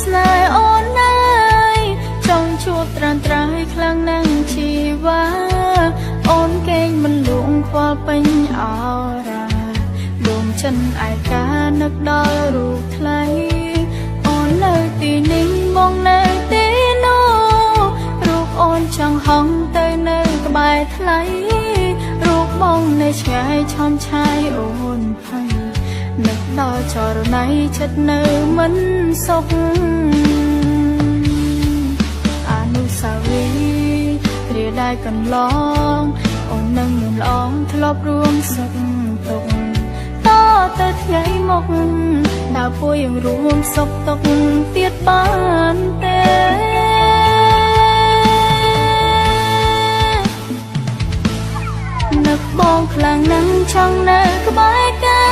ស្នេហ៍អូនណាយចង់ជួបត្រានត្រើយខ្លាំងណាស់ជីវ៉ាអូនកេងមិនលួងខ្វល់ពេញអរាដួងចិនឯកានឹកដល់រូបថ្លៃអូននៅទីនេះមកនៅទីនោះរូបអូនចង់ហងទៅនៅក្បែរថ្លៃរូបបងនៅឆ្ងាយឆោមឆាយអូនភ័យនឹកដល់ចរណៃចិត្តនៅមិនសុខអនុស្សាវរីយ៍ព្រាដៃកន្លងអូននឹងមានល្អងធ្លាប់រួមសុខទុក្ខតទៅថ្ងៃមកដើរពួយยังរួមសុខទុក្ខទៀតបានទេនឹកបងខ្លាំងណាស់ចង់នៅក្បែរកា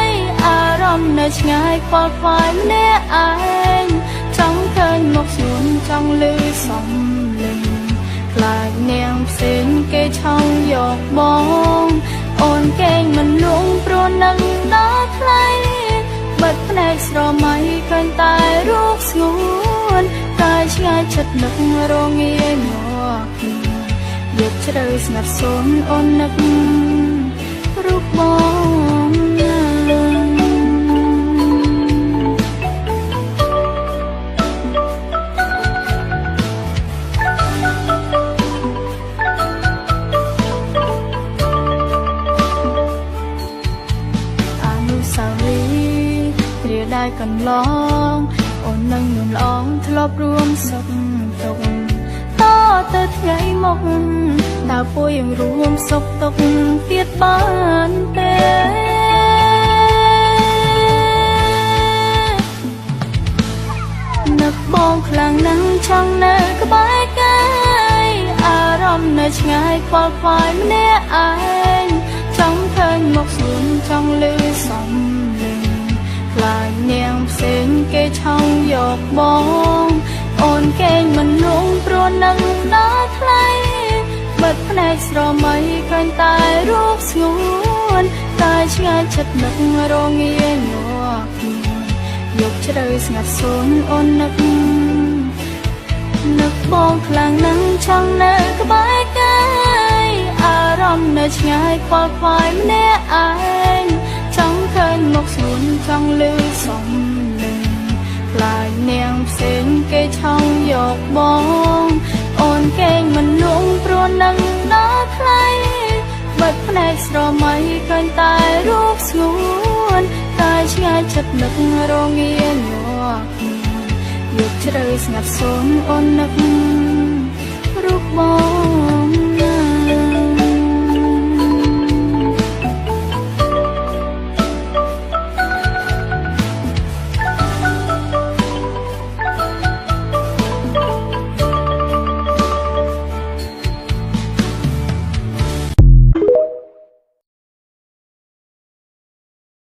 យអារម្មណ៍នៅឆ្ងាយខ្វល់ខ្វាយម្នាក់ឯងចង់ឃើញមកស្រួនចង់លឺសំឡេងខ្លាចនាងផ្សេងគេឆောင်းយកបងអូនកេងមិនលួងព្រោះនឹងដល់ថ្លៃបិទភ្នែកស្រមៃឃើញតែរូបស្ងួនកាយឆ្ងាយចិត្តនឹករងាមកយកជ្រៅស្ងាត់សូនអូននឹករូបបងដៃកន្លងអូននឹងមានល្អងធ្លាប់រួមសុខទុក្ខតទៅថ្ងៃមកដើរពួយยังរួមសុខទុក្ខទៀតបានទេនឹកបងខ្លាំងណាស់ចង់នៅក្បែរកាយអារម្មណ៍នៅឆ្ងាយខ្វល់ខ្វាយម្នាក់ឯងចង់ឃើញមកស្រួនចង់លឺសំឡេងខ្លាចនាងផ្សេងគេឆောင်းយកបងអូនកេងមិនលួងព្រោះនឹងដល់ថ្លៃបិទភ្នែកស្រមៃឃើញតែរូបស្ងួនតែឆ្ងាយចិត្តនឹករងាយកយកជ្រៅស្ងាត់សូនអូននឹកបងខ្លាំងណាស់ចង់នៅក្បែរកាយអារម្មណ៍នៅឆ្ងាយខ្វល់ខ្វាយម្នាក់ឯងចង់ឃើញមកស្រួនចង់លឺសំឡេងខ្លាចនាងផ្សេងគេឆောင်းយកបងអូនកេងមិនលួងព្រោះនឹងដល់ថ្លៃបិទភ្នែកស្រមៃឃើញតែរូបស្ងួនតែឆ្ងាយចិត្តនឹករងាយកជ្រៅស្ងាត់សូនអូននឹករូបបង